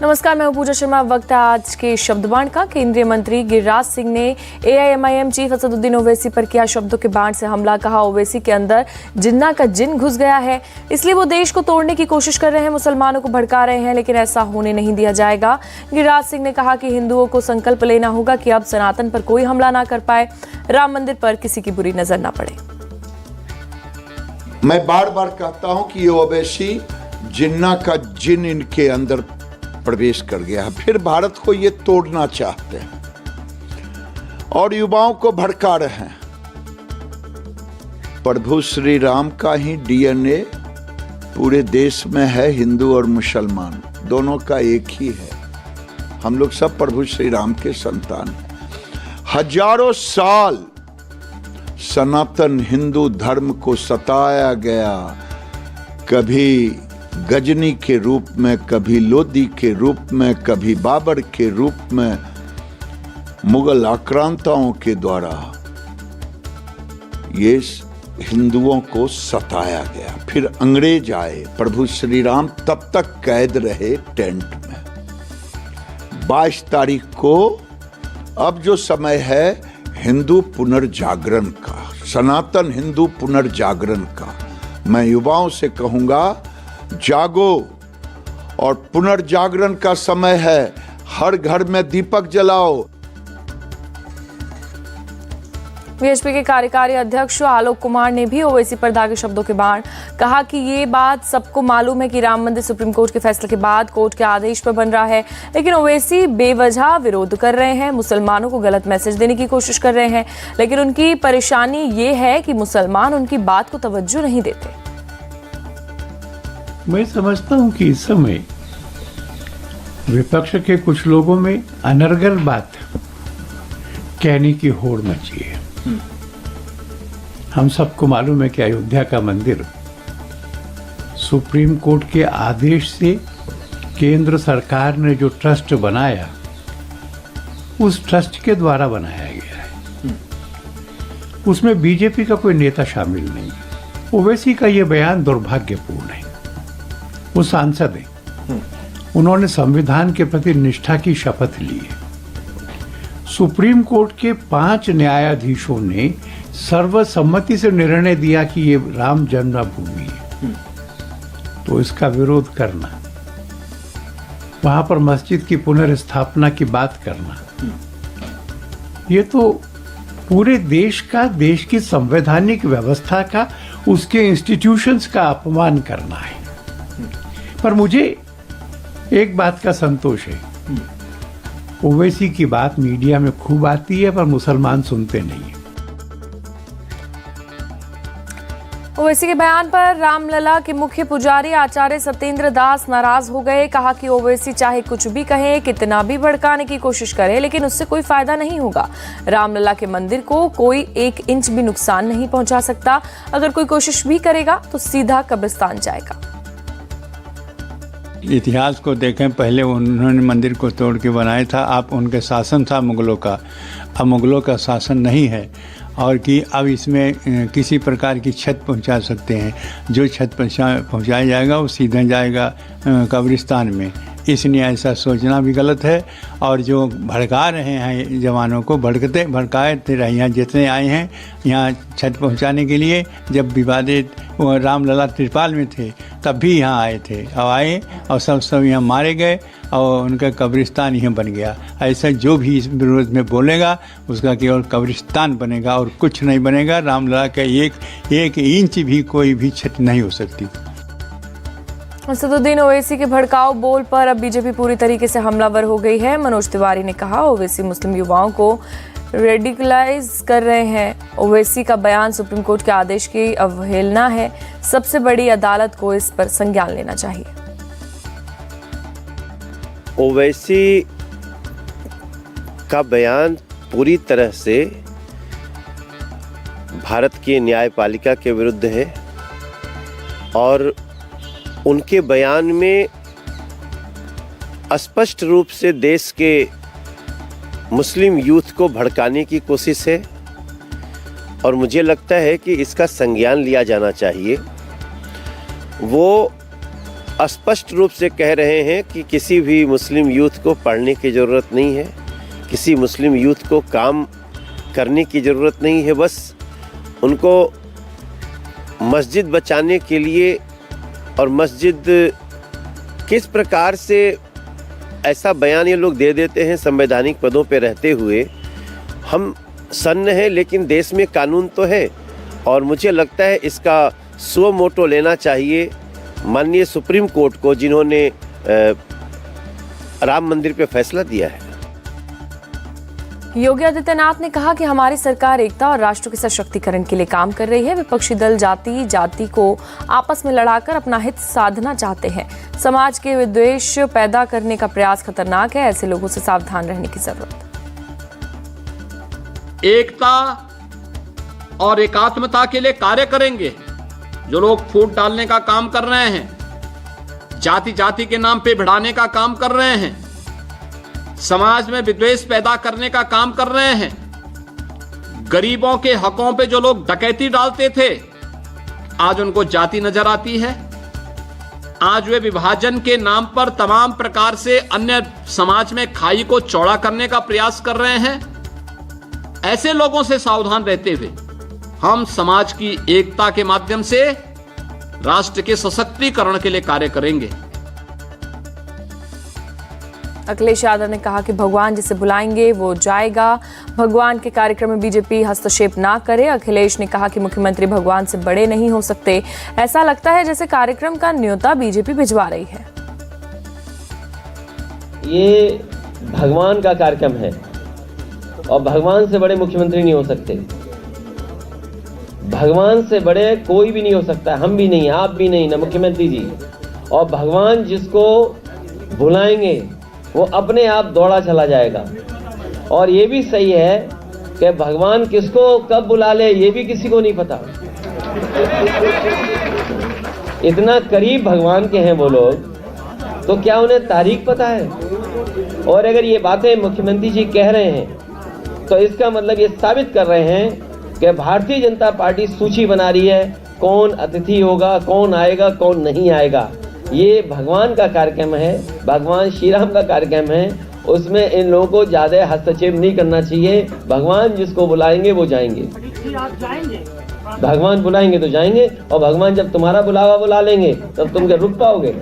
नमस्कार, मैं हूं पूजा शर्मा। वक्त है आज के शब्दबाण का। केंद्रीय मंत्री गिरिराज सिंह ने एआईएमआईएम चीफ असदुद्दीन ओवैसी पर किया शब्दों के बाण से हमला। कहा, ओवैसी के अंदर जिन्ना का जिन घुस गया है, इसलिए वो देश को तोड़ने की कोशिश कर रहे हैं, मुसलमानों को भड़का रहे हैं, लेकिन ऐसा होने नहीं दिया जाएगा। गिरिराज सिंह ने कहा कि हिंदुओं को संकल्प लेना होगा कि अब सनातन पर कोई हमला ना कर पाए, राम मंदिर पर किसी की बुरी नजर ना पड़े। मैं बार बार कहता हूं कि ये ओवैसी जिन्ना का जिन इनके अंदर प्रवेश कर गया, फिर भारत को ये तोड़ना चाहते हैं और युवाओं को भड़का रहे हैं। प्रभु श्री राम का ही डीएनए पूरे देश में है, हिंदू और मुसलमान दोनों का एक ही है। हम लोग सब प्रभु श्री राम के संतान हैं। हजारों साल सनातन हिंदू धर्म को सताया गया, कभी गजनी के रूप में, कभी लोदी के रूप में, कभी बाबर के रूप में, मुगल आक्रांताओं के द्वारा ये हिंदुओं को सताया गया। फिर अंग्रेज आए, प्रभु श्री राम तब तक कैद रहे टेंट में। 22 तारीख को अब जो समय है हिंदू पुनर्जागरण का, सनातन हिंदू पुनर्जागरण का, मैं युवाओं से कहूंगा जागो और पुनर्जागरण का समय है। हर घर में दीपक जलाओ। बीएसपी के कार्यकारी अध्यक्ष आलोक कुमार ने भी ओवैसी पर दागे शब्दों के बाण। कहा कि ये बात सबको मालूम है कि राम मंदिर सुप्रीम कोर्ट के फैसले के बाद कोर्ट के आदेश पर बन रहा है, लेकिन ओवैसी बेवजह विरोध कर रहे हैं, मुसलमानों को गलत मैसेज देने की कोशिश कर रहे हैं। लेकिन उनकी परेशानी ये है कि मुसलमान उनकी बात को तवज्जो नहीं देते। मैं समझता हूं कि इस समय विपक्ष के कुछ लोगों में अनर्गल बात कहने की होड़ मची है। हम सबको मालूम है कि अयोध्या का मंदिर सुप्रीम कोर्ट के आदेश से केंद्र सरकार ने जो ट्रस्ट बनाया, उस ट्रस्ट के द्वारा बनाया गया है। उसमें बीजेपी का कोई नेता शामिल नहीं है। ओवैसी का यह बयान दुर्भाग्यपूर्ण है। वो सांसद हैं, उन्होंने संविधान के प्रति निष्ठा की शपथ ली है। सुप्रीम कोर्ट के 5 न्यायाधीशों ने सर्वसम्मति से निर्णय दिया कि ये राम जन्मभूमि है, तो इसका विरोध करना, वहां पर मस्जिद की पुनर्स्थापना की बात करना, ये तो पूरे देश का, देश की संवैधानिक व्यवस्था का, उसके इंस्टीट्यूशंस का अपमान करना है। पर मुझे एक बात का संतोष है, ओवैसी की बात मीडिया में खूब आती है, पर मुसलमान सुनते नहीं है। ओवैसी के बयान पर रामलला के मुख्य पुजारी आचार्य सत्येंद्र दास नाराज हो गए। कहा कि ओवैसी चाहे कुछ भी कहे, कितना भी भड़काने की कोशिश करे, लेकिन उससे कोई फायदा नहीं होगा। रामलला के मंदिर को कोई 1 इंच भी नुकसान नहीं पहुंचा सकता। अगर कोई कोशिश भी करेगा तो सीधा कब्रिस्तान जाएगा। इतिहास को देखें, पहले उन्होंने मंदिर को तोड़ के बनाया था। आप उनके शासन था मुगलों का, अब मुगलों का शासन नहीं है, और कि अब इसमें किसी प्रकार की क्षत पहुंचा सकते हैं। जो क्षत पहुंचाया जाएगा वो सीधा जाएगा कब्रिस्तान में। इसलिए ऐसा सोचना भी गलत है। और जो भड़का रहे हैं जवानों को, भड़काए थे रहे, यहाँ जितने आए हैं यहाँ छत पहुँचाने के लिए, जब विवादित रामलला त्रिपाल में थे तब भी यहाँ आए थे, और आए और सब यहाँ मारे गए और उनका कब्रिस्तान यहाँ बन गया। ऐसा जो भी इस विरोध में बोलेगा उसका केवल कब्रिस्तान बनेगा और कुछ नहीं बनेगा। रामलला का एक इंच भी कोई भी क्षति नहीं हो सकती। असदुद्दीन ओवैसी के भड़काऊ बोल पर अब बीजेपी पूरी तरीके से हमलावर हो गई है। मनोज तिवारी ने कहा, ओवैसी मुस्लिम युवाओं को रेडिकलाइज कर रहे हैं। ओवैसी का बयान सुप्रीम कोर्ट के आदेश की अवहेलना है। सबसे बड़ी अदालत को इस पर संज्ञान लेना चाहिए। ओवैसी का बयान पूरी तरह से भारत की न्यायपालिका के विरुद्ध है और उनके बयान में स्पष्ट रूप से देश के मुस्लिम यूथ को भड़काने की कोशिश है और मुझे लगता है कि इसका संज्ञान लिया जाना चाहिए। वो स्पष्ट रूप से कह रहे हैं कि किसी भी मुस्लिम यूथ को पढ़ने की ज़रूरत नहीं है, किसी मुस्लिम यूथ को काम करने की ज़रूरत नहीं है। बस उनको मस्जिद बचाने के लिए और मस्जिद किस प्रकार से ऐसा बयान ये लोग दे देते हैं संवैधानिक पदों पे रहते हुए। हम सन्न हैं लेकिन देश में कानून तो है और मुझे लगता है इसका सो मोटो लेना चाहिए माननीय सुप्रीम कोर्ट को, जिन्होंने राम मंदिर पे फैसला दिया है। योगी आदित्यनाथ ने कहा कि हमारी सरकार एकता और राष्ट्र के सशक्तिकरण के लिए काम कर रही है। विपक्षी दल जाति को आपस में लड़ाकर अपना हित साधना चाहते हैं। समाज के विद्वेष पैदा करने का प्रयास खतरनाक है। ऐसे लोगों से सावधान रहने की जरूरत है। एकता और एकात्मता के लिए कार्य करेंगे। जो लोग फूट डालने का काम कर रहे हैं, जाति के नाम पे भिड़ाने का काम कर रहे हैं, समाज में विद्वेष पैदा करने का काम कर रहे हैं, गरीबों के हकों पे जो लोग डकैती डालते थे आज उनको जाति नजर आती है। आज वे विभाजन के नाम पर तमाम प्रकार से अन्य समाज में खाई को चौड़ा करने का प्रयास कर रहे हैं। ऐसे लोगों से सावधान रहते हुए हम समाज की एकता के माध्यम से राष्ट्र के सशक्तिकरण के लिए कार्य करेंगे। अखिलेश यादव ने कहा कि भगवान जिसे बुलाएंगे वो जाएगा। भगवान के कार्यक्रम में बीजेपी हस्तक्षेप ना करे। अखिलेश ने कहा कि मुख्यमंत्री भगवान से बड़े नहीं हो सकते। ऐसा लगता है जैसे कार्यक्रम का न्योता बीजेपी भिजवा रही है। ये भगवान का कार्यक्रम है और भगवान से बड़े मुख्यमंत्री नहीं हो सकते। भगवान से बड़े कोई भी नहीं हो सकता, हम भी नहीं, आप भी नहीं, ना मुख्यमंत्री जी। और भगवान जिसको बुलाएंगे वो अपने आप दौड़ा चला जाएगा। और ये भी सही है कि भगवान किसको कब बुला ले ये भी किसी को नहीं पता। इतना करीब भगवान के हैं वो लोग, तो क्या उन्हें तारीख पता है? और अगर ये बातें मुख्यमंत्री जी कह रहे हैं तो इसका मतलब ये साबित कर रहे हैं कि भारतीय जनता पार्टी सूची बना रही है कौन अतिथि होगा, कौन आएगा, कौन नहीं आएगा। ये भगवान का कार्यक्रम है, भगवान श्री राम का कार्यक्रम है। उसमें इन लोगों को ज़्यादा हस्तक्षेप नहीं करना चाहिए। भगवान जिसको बुलाएंगे वो जाएंगे। भगवान बुलाएंगे तो जाएंगे, और भगवान जब तुम्हारा बुलावा बुला लेंगे तब तुम क्या रुक पाओगे?